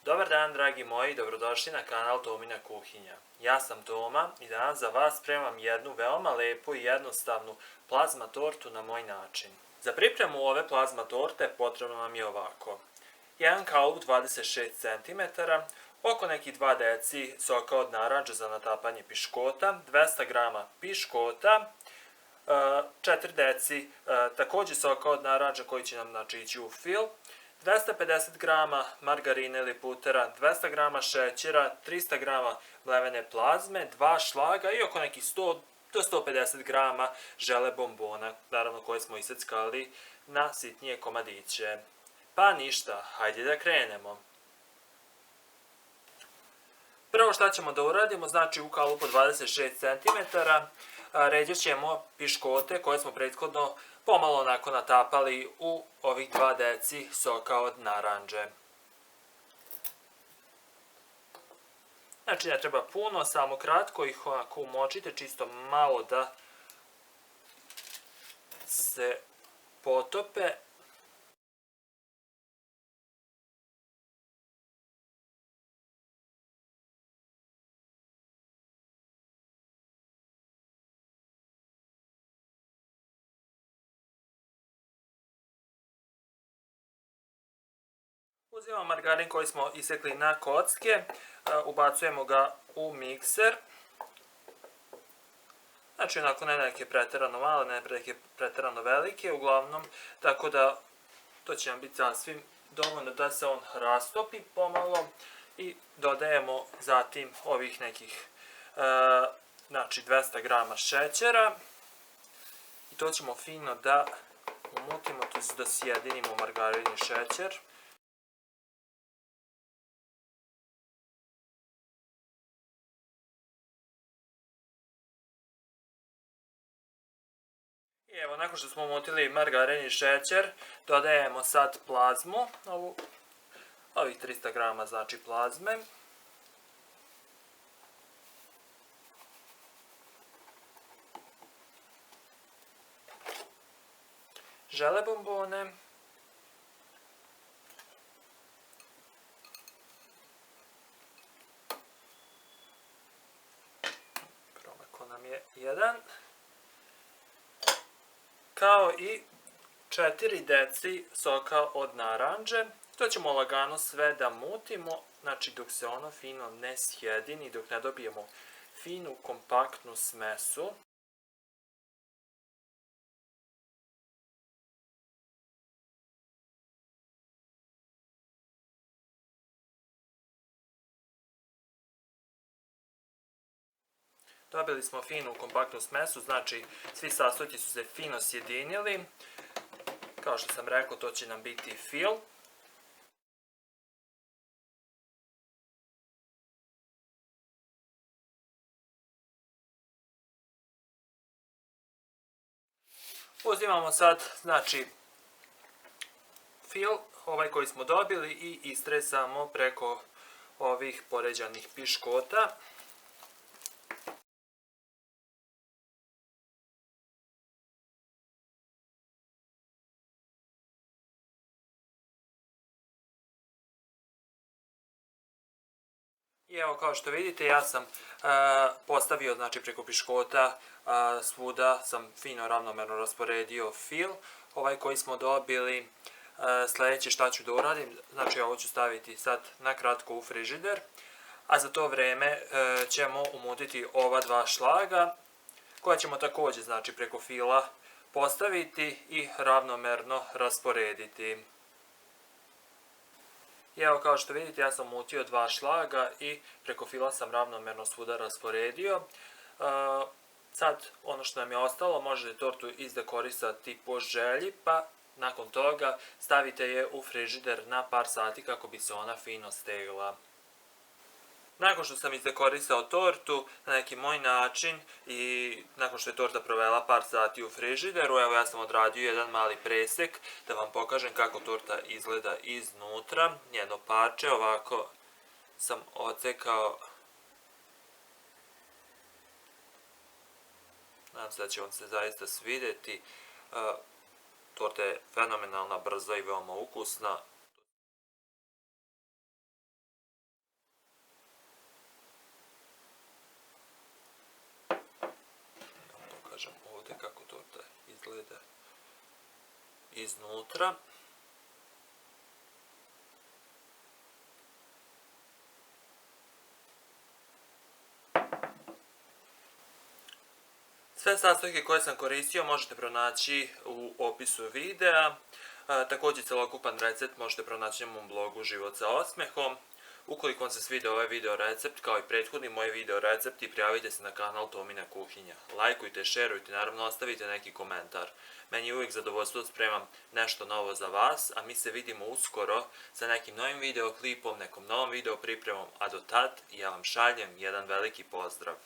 Dobar dan, dragi moji, dobrodošli na kanal Tomina kuhinja. Ja sam Toma i danas za vas spremam jednu veoma lepu i jednostavnu plazma tortu na moj način. Za pripremu ove plazma torte potrebno nam je ovako. Jedan kalup 26 cm, oko nekih 2 deci soka od narandže za natapanje piškota, 200 g piškota, 4 deci takođe soka od narandže koji će nam ići u fil, 250 g margarine ili putera, 200 g šećera, 300 g mlevene plazme, 2 šlaga i oko nekih 100 do 150 g žele bombona, naravno koje smo iseckali na sitnije komadiće. Pa ništa, hajde da krenemo. Prvo šta ćemo da uradimo, znači u kalupu 26 cm ređat ćemo piškote koje smo prethodno pomalo onako natapali u ovih 2 deci soka od narandže. Znači ne treba puno, samo kratko ih onako umočite, čisto malo da se potope. Uzimamo margarin koji smo isekli na kocke, ubacujemo ga u mikser. Znači onako ne neke preterano male, ne neke preterano velike, uglavnom, tako da to će nam biti sasvim dovoljno da se on rastopi pomalo i dodajemo zatim ovih nekih, znači 200 g šećera i to ćemo fino da umutimo, to je da sjedinimo margarin i šećer. I evo, nakon što smo umutili margarin i šećer, dodajemo sad plazmu, ovih 300 g znači plazme. Žele bombone. Promakao nam je jedan. Kao i 4 deci soka od narandže. To ćemo lagano sve da mutimo, znači dok se ono fino ne sjedini, dok ne dobijemo finu, kompaktnu smesu. Dobili smo finu, kompaktnu smesu, znači svi sastojci su se fino sjedinili. Kao što sam rekao, to će nam biti fil. Uzimamo sad, znači, fil, ovaj koji smo dobili i istresamo preko ovih poređanih piškota. I evo, kao što vidite, ja sam postavio, znači preko piškota, svuda sam fino ravnomerno rasporedio fil, ovaj koji smo dobili. Sljedeće šta ću da uradim, znači ovo ću staviti sad na kratko u frižider, a za to vreme ćemo umutiti ova 2 šlaga, koja ćemo takođe, znači preko fila postaviti i ravnomerno rasporediti. I evo, kao što vidite, ja sam umutio 2 šlaga i preko fila sam ravnomerno svuda rasporedio. Sad, ono što nam je ostalo, možete tortu izdekorisati po želji, pa nakon toga stavite je u frižider na par sati kako bi se ona fino stegla. Nakon što sam izdekorisao tortu na neki moj način i nakon što je torta provela par sati u frižideru, evo ja sam odradio jedan mali presek da vam pokažem kako torta izgleda iznutra. Jedno parče ovako sam odsekao. Nadam se da će vam se zaista svideti. Torta je fenomenalna, brza i veoma ukusna. iznutra. Sve sastojke koje sam koristio možete pronaći u opisu videa. Također celokupan recept možete pronaći na mom blogu Život sa osmehom. Ukoliko vam se svidio ovaj video recept, kao i prethodni moji video recepti, prijavite se na kanal Tomina kuhinja. Lajkujte, šerujte, naravno ostavite neki komentar. Meni je uvijek zadovoljstvo da spremam nešto novo za vas, a mi se vidimo uskoro sa nekim novim videoklipom, nekom novom video pripremom, a do tad ja vam šaljem jedan veliki pozdrav.